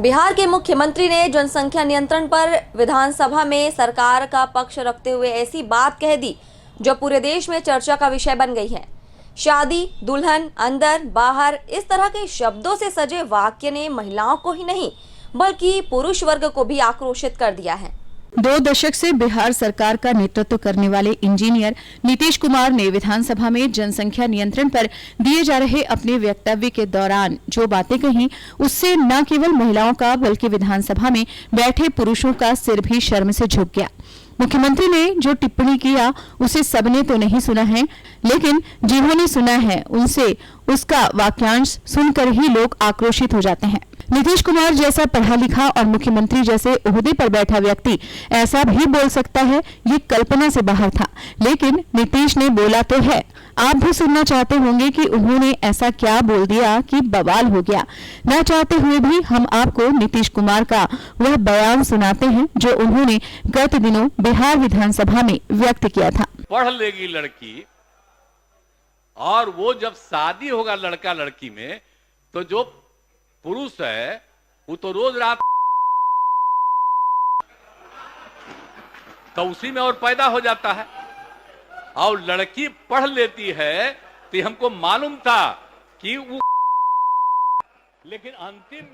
बिहार के मुख्यमंत्री ने जनसंख्या नियंत्रण पर विधानसभा में सरकार का पक्ष रखते हुए ऐसी बात कह दी जो पूरे देश में चर्चा का विषय बन गई है। शादी, दुल्हन, अंदर, बाहर, इस तरह के शब्दों से सजे वाक्य ने महिलाओं को ही नहीं बल्कि पुरुष वर्ग को भी आक्रोशित कर दिया है। 2 दशक से बिहार सरकार का नेतृत्व करने वाले इंजीनियर नीतीश कुमार ने विधानसभा में जनसंख्या नियंत्रण पर दिए जा रहे अपने वक्तव्य के दौरान जो बातें कही, उससे न केवल महिलाओं का बल्कि विधानसभा में बैठे पुरुषों का सिर भी शर्म से झुक गया। मुख्यमंत्री ने जो टिप्पणी किया उसे सबने तो नहीं सुना है, लेकिन जिन्होंने सुना है उनसे उसका वाक्यांश सुनकर ही लोग आक्रोशित हो जाते हैं। नीतीश कुमार जैसा पढ़ा लिखा और मुख्यमंत्री जैसे ओहदे पर बैठा व्यक्ति ऐसा भी बोल सकता है, ये कल्पना से बाहर था। लेकिन नीतीश ने बोला तो है। आप भी सुनना चाहते होंगे कि उन्होंने ऐसा क्या बोल दिया कि बवाल हो गया। ना चाहते हुए भी हम आपको नीतीश कुमार का वह बयान सुनाते हैं जो उन्होंने गत दिनों बिहार विधानसभा में व्यक्त किया था। पढ़ लेगी लड़की और वो जब शादी होगा लड़का लड़की में, तो जो पुरुष है वो तो रोज रात तो उसी में और पैदा हो जाता है। और लड़की पढ़ लेती है तो हमको मालूम था कि वो, लेकिन अंतिम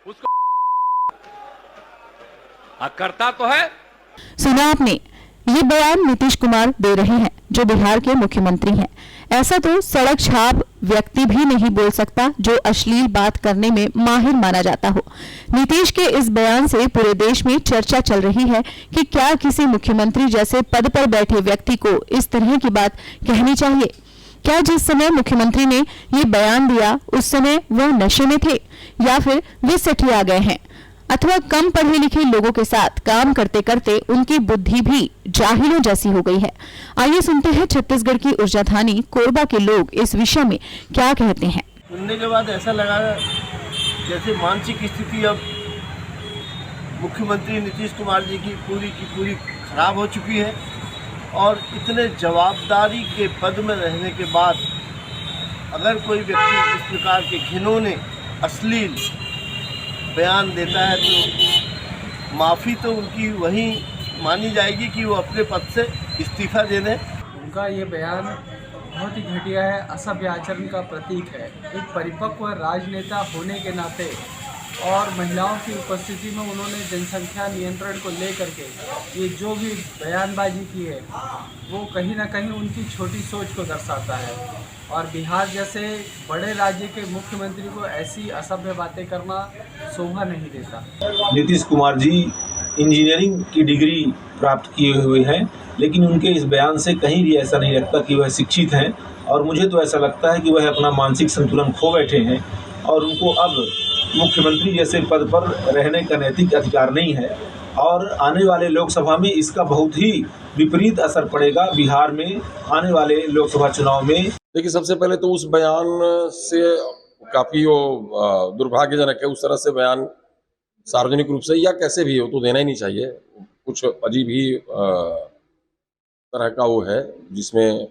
उसको करता तो है। सुना आपने, ये बयान नीतीश कुमार दे रहे हैं जो बिहार के मुख्यमंत्री हैं। ऐसा तो सड़क छाप व्यक्ति भी नहीं बोल सकता जो अश्लील बात करने में माहिर माना जाता हो। नीतीश के इस बयान से पूरे देश में चर्चा चल रही है कि क्या किसी मुख्यमंत्री जैसे पद पर बैठे व्यक्ति को इस तरह की बात कहनी चाहिए। क्या जिस समय मुख्यमंत्री ने ये बयान दिया उस समय वह नशे में थे या फिर वे सठिया गए हैं, अथवा कम पढ़े लिखे लोगों के साथ काम करते करते उनकी बुद्धि भी जाहिलों जैसी हो गई है। आइए सुनते हैं छत्तीसगढ़ की ऊर्जाधानी कोरबा के लोग इस विषय में क्या कहते हैं। सुनने के बाद ऐसा लगा जैसे मानसिक स्थिति अब मुख्यमंत्री नीतीश कुमार जी की पूरी खराब हो चुकी है और इतने जवाबदारी के पद में रहने के बाद अगर कोई व्यक्ति इस प्रकार के घिनौने अश्लील बयान देता है तो माफ़ी तो उनकी वहीं मानी जाएगी कि वो अपने पद से इस्तीफा दे दें। उनका ये बयान बहुत ही घटिया है, असभ्य आचरण का प्रतीक है। एक परिपक्व राजनेता होने के नाते और महिलाओं की उपस्थिति में उन्होंने जनसंख्या नियंत्रण को लेकर के ये जो भी बयानबाजी की है वो कहीं ना कहीं उनकी छोटी सोच को दर्शाता है। और बिहार जैसे बड़े राज्य के मुख्यमंत्री को ऐसी असभ्य बातें करना शोभा नहीं देता। नीतीश कुमार जी इंजीनियरिंग की डिग्री प्राप्त किए हुए हैं, लेकिन उनके इस बयान से कहीं भी ऐसा नहीं लगता कि वह शिक्षित हैं। और मुझे तो ऐसा लगता है कि वह अपना मानसिक संतुलन खो बैठे हैं और उनको अब मुख्यमंत्री जैसे पद पर रहने का नैतिक अधिकार नहीं है। और आने वाले लोकसभा में इसका बहुत ही विपरीत असर पड़ेगा बिहार में आने वाले लोकसभा चुनाव में। देखिए, सबसे पहले तो उस बयान से काफ़ी वो दुर्भाग्यजनक है। उस तरह से बयान सार्वजनिक रूप से या कैसे भी हो तो देना ही नहीं चाहिए। कुछ अजीब ही तरह का वो है जिसमें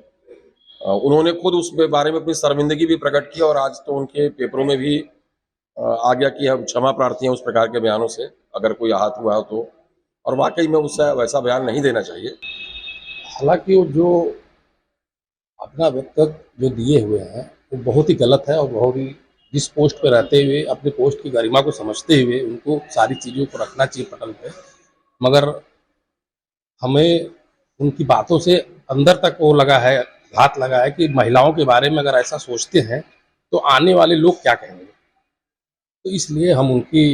उन्होंने खुद उस बारे में अपनी शर्मिंदगी भी प्रकट की और आज तो उनके पेपरों में भी आ गया कि हम क्षमा प्रार्थी हैं उस प्रकार के बयानों से अगर कोई आहत हुआ हो तो। और वाकई में उससे वैसा बयान नहीं देना चाहिए। हालांकि वो जो अपना वक्तव्य जो दिए हुए हैं वो बहुत ही गलत है और बहुत ही जिस पोस्ट पर रहते हुए अपने पोस्ट की गरिमा को समझते हुए उनको सारी चीज़ों को रखना चाहिए पटल पे। मगर हमें उनकी बातों से अंदर तक वो लगा है, घात लगा है कि महिलाओं के बारे में अगर ऐसा सोचते हैं तो आने वाले लोग क्या कहेंगे। तो इसलिए हम उनकी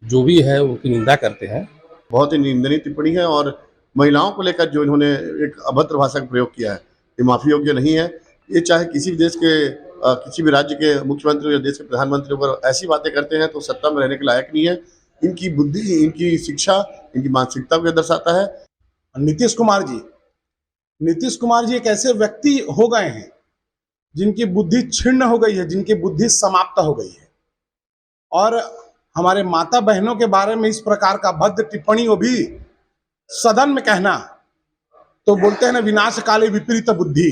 जो भी है उनकी निंदा करते हैं। बहुत ही निंदनीय टिप्पणी है और महिलाओं को लेकर जो इन्होंने एक अभद्र भाषा का प्रयोग किया है ये माफ़ी योग्य नहीं है। ये चाहे किसी भी देश के किसी भी राज्य के मुख्यमंत्री या देश के प्रधानमंत्री अगर ऐसी बातें करते हैं तो सत्ता में रहने के लायक नहीं है। इनकी बुद्धि, इनकी शिक्षा, इनकी मानसिकता को दर्शाता है। नीतीश कुमार जी एक ऐसे व्यक्ति हो गए हैं जिनकी बुद्धि छिन्न हो गई है, जिनकी बुद्धि समाप्त हो गई है। और हमारे माता बहनों के बारे में इस प्रकार का भद्द टिप्पणी वो भी सदन में कहना, तो बोलते हैं ना विनाश काले विपरीत बुद्धि।